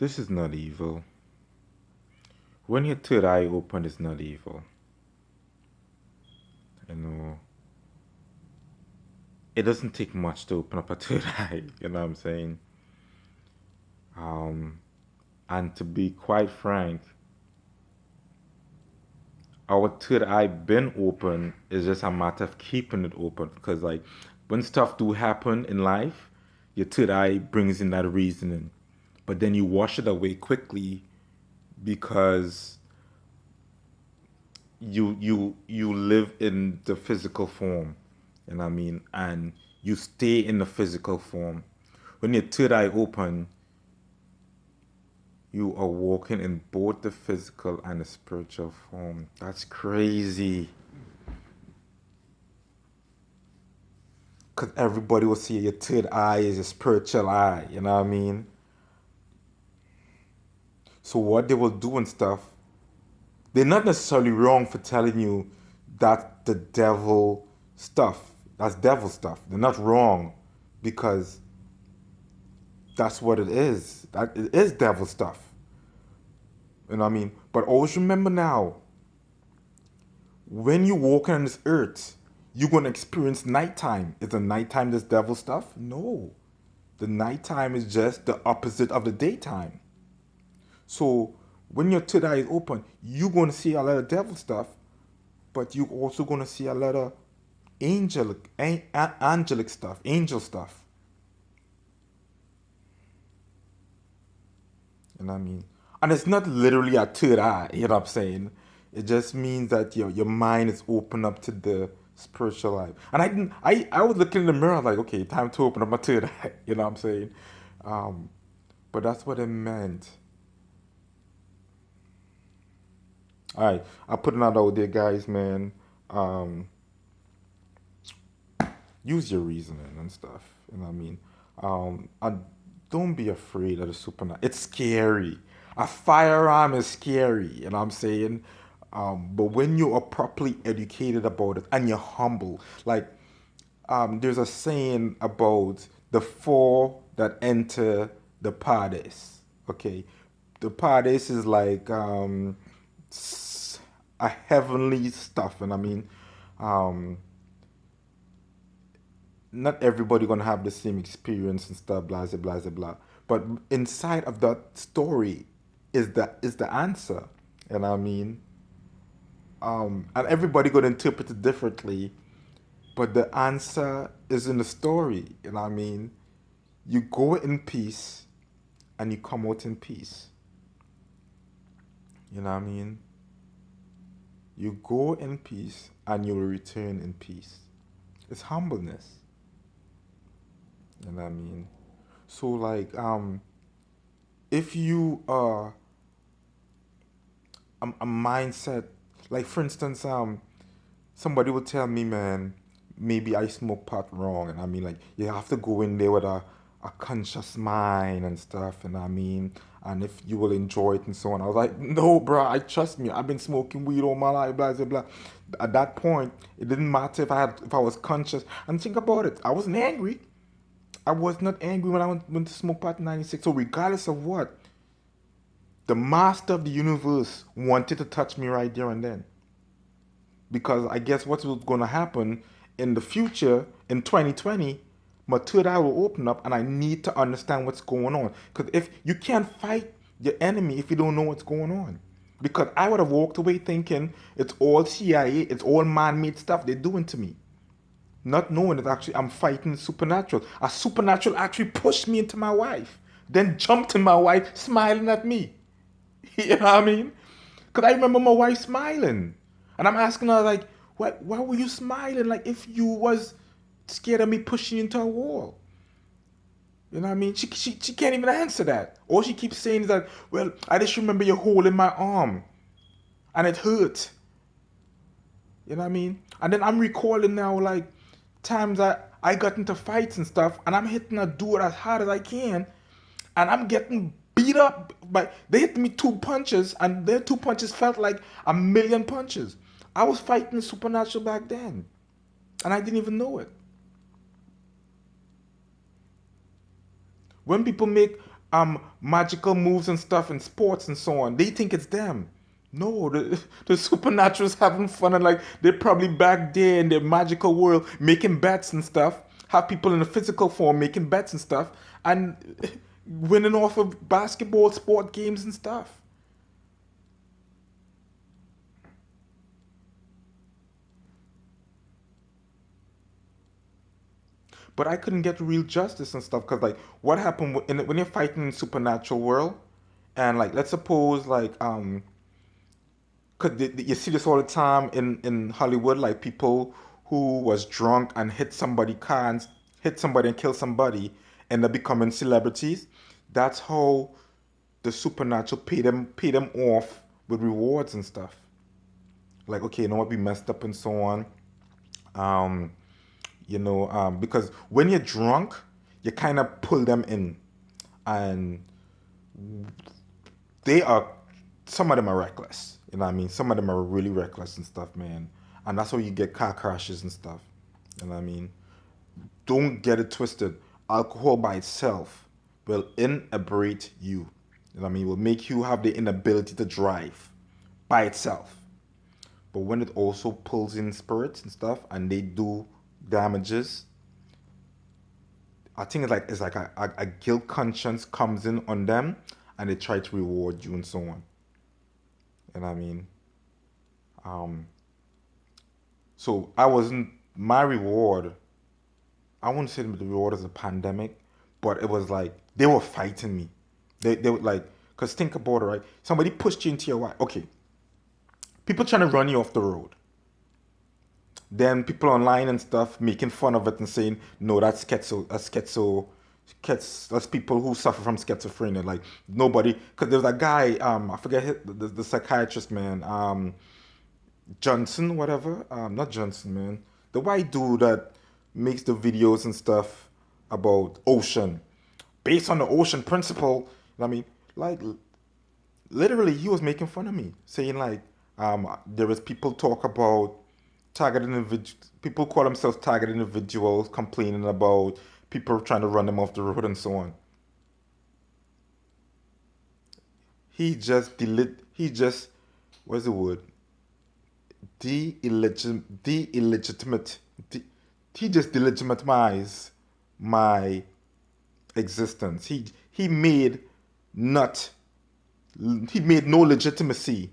This is not evil. When your third eye open, it's not evil. You know, it doesn't take much to open up a third eye. You know what I'm saying? Um, and to be quite frank, our third eye been open is just a matter of keeping it open. Because like when stuff do happen in life, your third eye brings in that reasoning, but then you wash it away quickly because you live in the physical form, you know what I mean, and you stay in the physical form. When your third eye open, you are walking in both the physical and the spiritual form. That's crazy. Cause everybody will see your third eye is a spiritual eye, you know what I mean? So what they will do and stuff, they're not necessarily wrong for telling you that the devil stuff. That's devil stuff. They're not wrong because that's what it is. That it is devil stuff. You know what I mean? But always remember now, when you walk on this earth, you're gonna experience nighttime. Is the nighttime this devil stuff? No. The nighttime is just the opposite of the daytime. So when your third eye is open, you're gonna see a lot of devil stuff, but you're also gonna see a lot of angelic stuff, angel stuff. You know what I mean? And it's not literally a third eye, you know what I'm saying? It just means that your mind is open up to the spiritual life. And I was looking in the mirror like, okay, time to open up my third eye, you know what I'm saying? Um, but that's what it meant. All right, I put another out there, guys, man. Um, use your reasoning and stuff. You know what I mean? And don't be afraid of the supernatural. It's scary. A firearm is scary, you know what I'm saying? But when you are properly educated about it and you're humble, like there's a saying about the four that enter the Pardes. Okay, the Pardes is like a heavenly stuff, and I mean, um, not everybody gonna have the same experience and stuff, blah blah blah blah. But inside of that story is the answer, and I mean, and everybody gonna interpret it differently, but the answer is in the story, you know what I mean. You go in peace, and you come out in peace, you know what I mean. You go in peace, and you will return in peace. It's humbleness, you know what I mean. So like if you are a mindset, like for instance, somebody would tell me, man, maybe I smoke pot wrong, and I mean, like, you have to go in there with a conscious mind and stuff, and I mean, and if you will enjoy it and so on. I was like, no, bro, I trust me. I've been smoking weed all my life, blah blah blah. At that point, it didn't matter if I was conscious. And think about it, I wasn't angry. I was not angry when I went to smoke pot in '96. So regardless of what, the master of the universe wanted to touch me right there and then. Because I guess what was going to happen in the future, in 2020, my third eye will open up and I need to understand what's going on. Because if you can't fight your enemy if you don't know what's going on. Because I would have walked away thinking it's all CIA, it's all man made stuff they're doing to me. Not knowing that actually I'm fighting supernatural. A supernatural actually pushed me into my wife, then jumped in my wife, smiling at me. You know what I mean? Because I remember my wife smiling. And I'm asking her, like, why were you smiling? Like, if you was scared of me pushing you into a wall. You know what I mean? She can't even answer that. All she keeps saying is that, well, I just remember you holding my arm. And it hurt. You know what I mean? And then I'm recalling now, like, times I got into fights and stuff, and I'm hitting a dude as hard as I can, and I'm getting beat up. But they hit me two punches, and their two punches felt like a million punches. I was fighting supernatural back then, and I didn't even know it. When people make magical moves and stuff in sports and so on. They think it's them. No, the supernatural's having fun and like they're probably back there in their magical world making bets and stuff. Have people in the physical form making bets and stuff and winning off of basketball, sport games and stuff. But I couldn't get real justice and stuff because like what happened when you're fighting in supernatural world and like let's suppose like cause you see this all the time in Hollywood, like people who was drunk and hit somebody and kill somebody, end up becoming celebrities. That's how the supernatural pay them off with rewards and stuff. Like, okay, you know what, we messed up and so on. Um, because when you're drunk, you kind of pull them in, and they are some of them are reckless. You know what I mean? Some of them are really reckless and stuff, man. And that's how you get car crashes and stuff. You know what I mean? Don't get it twisted. Alcohol by itself will inebriate you. You know what I mean? It will make you have the inability to drive by itself. But when it also pulls in spirits and stuff and they do damages, I think it's like a guilt conscience comes in on them and they try to reward you and so on. You know what I mean? Um, so I wasn't my reward. I wouldn't say the reward is a pandemic, but it was like they were fighting me. They were like, cause think about it, right? Somebody pushed you into your way. Okay, people trying to run you off the road. Then people online and stuff making fun of it and saying, no, that's people who suffer from schizophrenia. Like nobody, because there's a guy, I forget the psychiatrist man, Johnson, whatever, not Johnson, man, the white dude that makes the videos and stuff about ocean, based on the ocean principle. I mean, like literally he was making fun of me saying like there was people talk about targeted individuals, people call themselves targeted individuals complaining about people trying to run them off the road and so on. He just what's the word, de-illegitimate de, he just delegitimized my existence. Not he made no legitimacy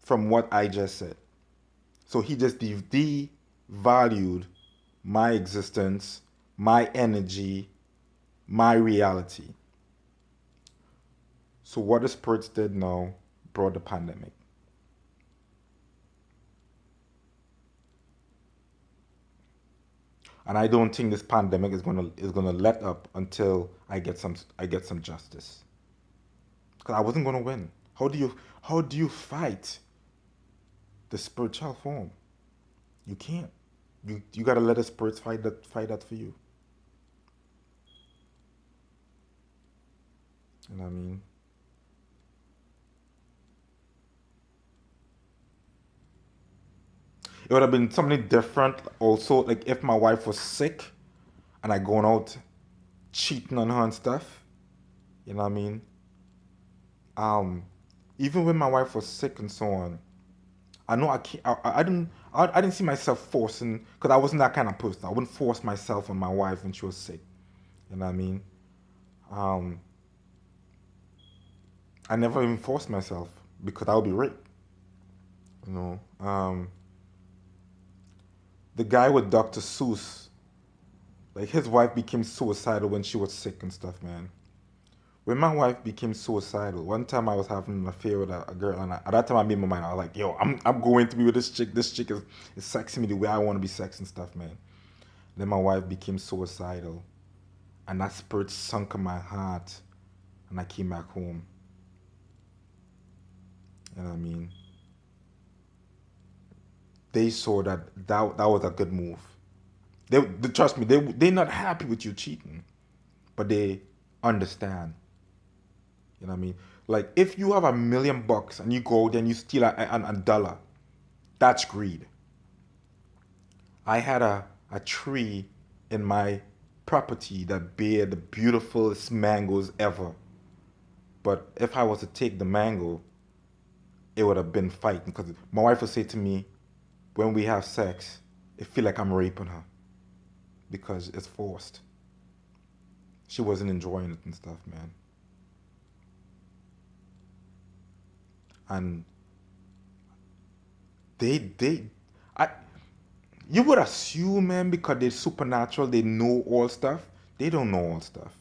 from what I just said. So he just devalued my existence, my energy, my reality. So what the spirits did now brought the pandemic. And I don't think this pandemic is gonna let up until I get some justice. Because I wasn't gonna win. How do you fight the spiritual form? You can't. You gotta let the spirits fight that for you. You know what I mean? It would have been something different also, like if my wife was sick and I going out cheating on her and stuff. You know what I mean? Um, Even when my wife was sick and so on, I know I can't. I didn't see myself forcing because I wasn't that kind of person. I wouldn't force myself on my wife when she was sick. You know what I mean? Um, I never even forced myself because I would be raped. You know, the guy with Dr. Seuss, like his wife became suicidal when she was sick and stuff, man. When my wife became suicidal, one time I was having an affair with a girl, and at that time I made my mind. I was like, "Yo, I'm going to be with this chick. This chick is sexing me the way I want to be sexed and stuff, man." Then my wife became suicidal, and that spirit sunk in my heart, and I came back home. You know what I mean? They saw that was a good move. They trust me. They're not happy with you cheating, but they understand. You know what I mean? Like if you have $1 million and you go out and you steal a dollar, that's greed. I had a tree in my property that bear the beautifulest mangoes ever. But if I was to take the mango, it would have been fighting because my wife would say to me, when we have sex, it feel like I'm raping her because it's forced. She wasn't enjoying it and stuff, man. And they, I, you would assume, man, because they're supernatural, they know all stuff. They don't know all stuff.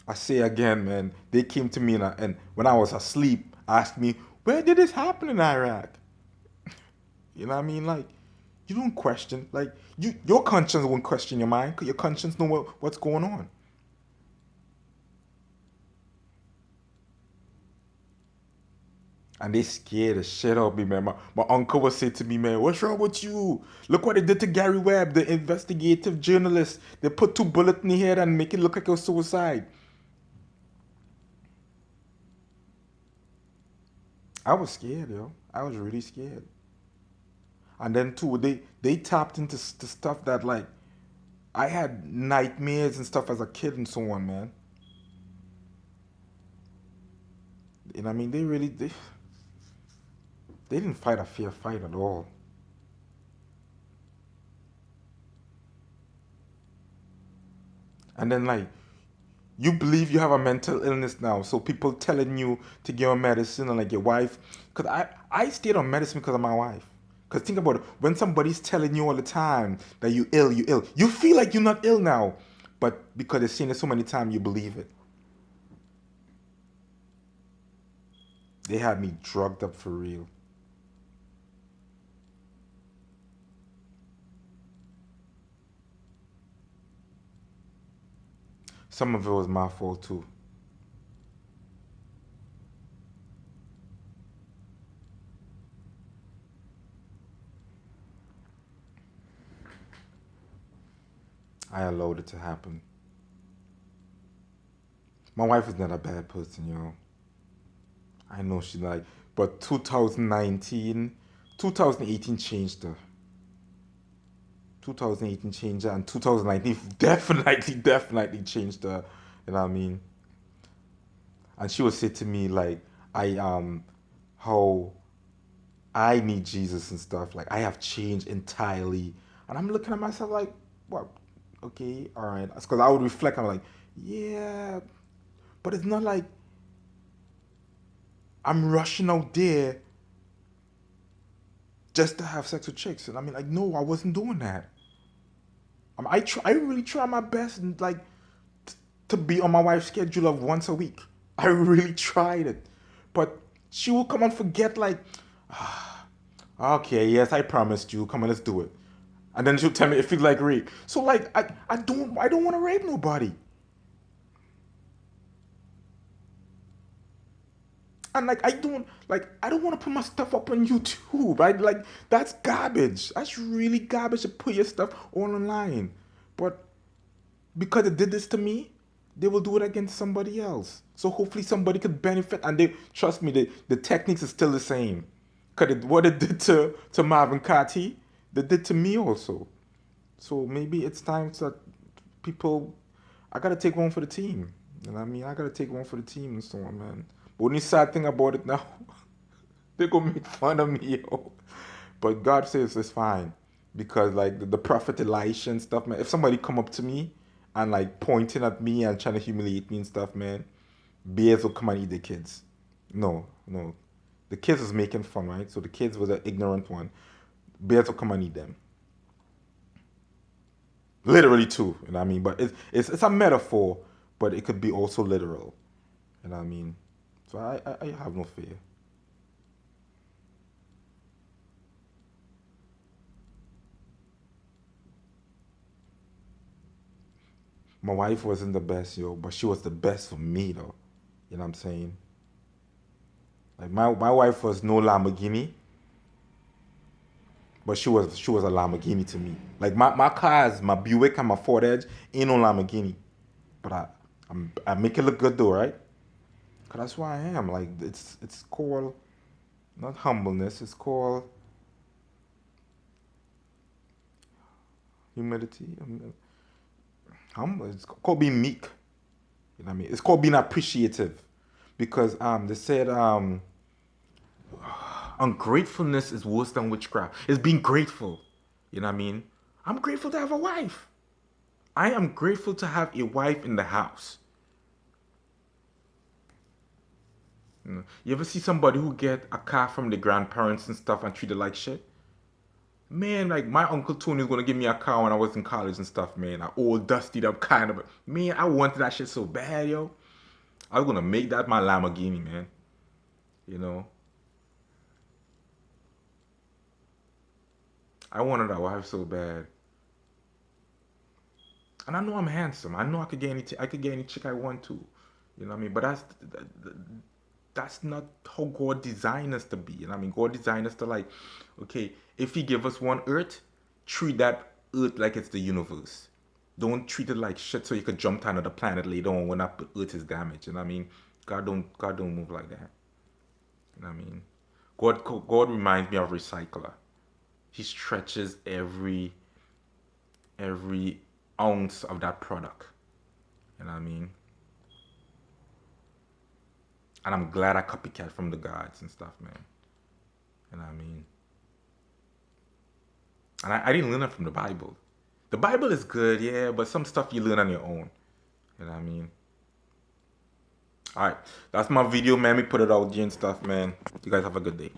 I say again, man, they came to me and when I was asleep, asked me, where did this happen in Iraq? You know what I mean? Like, you don't question. Like, your conscience won't question your mind because your conscience know what's going on. And they scared the shit out of me, man. My uncle would say to me, man, what's wrong with you? Look what they did to Gary Webb, the investigative journalist. They put two bullets in the head and make it look like it was suicide. I was scared, yo. I was really scared. And then too, they tapped into the stuff that like I had nightmares and stuff as a kid and so on, man. And I mean, they didn't fight a fair fight at all. And then like you believe you have a mental illness now, so people telling you to get on medicine and like your wife, because I stayed on medicine because of my wife. Because think about it, when somebody's telling you all the time that you ill, you feel like you're not ill now, but because they've seen it so many times, you believe it. They had me drugged up for real. Some of it was my fault too. I allowed it to happen. My wife is not a bad person, yo. I know she like, but 2019, 2018 changed her. 2018 changed her, and 2019 definitely changed her. You know what I mean? And she would say to me like, I how I need Jesus and stuff. Like I have changed entirely, and I'm looking at myself like, what? Okay, all right. Because I would reflect. I'm like, yeah, but it's not like I'm rushing out there just to have sex with chicks. And I mean, like, no, I wasn't doing that. I really try my best and like to be on my wife's schedule of once a week. I really tried it, but she will come and forget like, okay, yes, I promised you. Come on, let's do it. And then she'll tell me it feels like rape. So like I don't want to rape nobody. And like I don't want to put my stuff up on YouTube. Right? Like that's garbage. That's really garbage to put your stuff all online. But because they did this to me, they will do it against somebody else. So hopefully somebody could benefit. And they trust me, the techniques are still the same. Cause what it did to Marvin Carty, they did to me also. So maybe it's time that people, I gotta take one for the team. You know what I mean? I gotta take one for the team and so on, man. But only sad thing about it now, they gonna make fun of me, yo. But God says it's fine because like the prophet Elisha and stuff, man. If somebody come up to me and like pointing at me and trying to humiliate me and stuff, man, bears will come and eat the kids. No, no, the kids was making fun, right? So the kids was an ignorant one. Bears will come and eat them. Literally too, you know what I mean? But it's a metaphor, but it could be also literal. You know what I mean? So I have no fear. My wife wasn't the best, yo, but she was the best for me though. You know what I'm saying? Like my wife was no Lamborghini, but she was a Lamborghini to me. Like my cars, my Buick and my Ford Edge ain't no Lamborghini. But I make it look good though, right? Cause that's why I am. Like it's called not humbleness, it's called humility. Humble. It's called being meek. You know what I mean? It's called being appreciative. because they said ungratefulness is worse than witchcraft. It's being grateful. You know what I mean? I'm grateful to have a wife. I am grateful to have a wife in the house. You ever see somebody who get a car from the grandparents and stuff and treat it like shit? Man, like my uncle Tony was gonna give me a car when I was in college and stuff, man. An old dusted up kind of. Man, I wanted that shit so bad, yo. I was gonna make that my Lamborghini, man. You know, I wanted that wife so bad, and I know I'm handsome. I know I could get I could get any chick I want to. You know what I mean? But that's not how God designed us to be. You know what I mean? God designed us to like, okay, if He give us one earth, treat that earth like it's the universe. Don't treat it like shit so you could jump to another planet later on when that earth is damaged. You know what I mean? God don't move like that. You know what I mean? God reminds me of recycler. He stretches every ounce of that product. You know what I mean? And I'm glad I copycat from the gods and stuff, man. You know what I mean? And I didn't learn it from the Bible. The Bible is good, yeah, but some stuff you learn on your own. You know what I mean? Alright, that's my video, man. We put it out there and stuff, man. You guys have a good day.